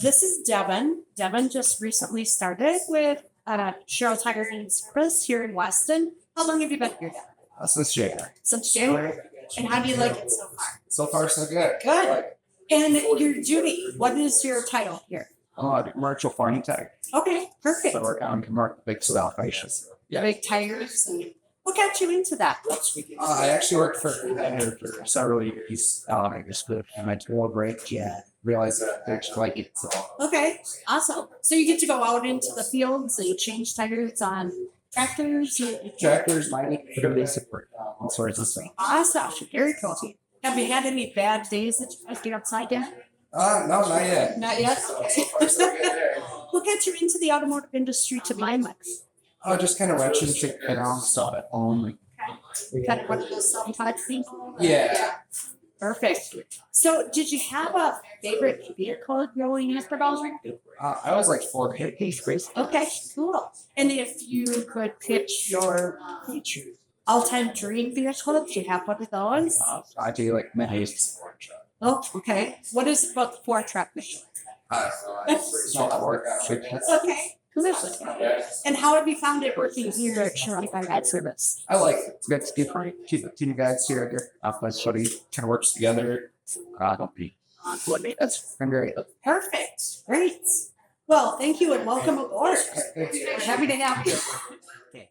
this is Devon. Devon just recently started with Cheryl Tiger and Chris here in Weston. How long have you been here? Devon? Since January. Since January. And how do you like it so far? So far, so good. Good. And your duty, what is your title here? Commercial farming tech. Okay, perfect. So we're on commercial big operations. Yeah. Big tires. And what got you into that? I actually worked for several years. I just put my tour break. Yeah. Realized that I just like it. So. Okay, awesome. So you get to go out into the fields and change tires on tractors? Tractors, mining, whatever support. All sorts of stuff. Awesome. Very cool. Have you had any bad days that you guys get outside yet? No, not yet. Not yet? What got you into the automotive industry to begin with? Just kind of wrenching shit around stuff at home. Kind of one of those self-taught things? Yeah. Perfect. So did you have a favorite vehicle growing up at all? I was like 4 Okay, cool. And if you could pitch your all-time dream vehicle, do you have one of those? I do like many. Oh, okay. What is it about the Ford truck? It's not work. Okay. And how have you found it working here at Cheryl Tiger Service? I like it. It's good to different. Two guys here. Let's study. Kind of works together. Don't be. That's great. Perfect. Great. Well, thank you and welcome aboard. Thank you. We're happy to have you.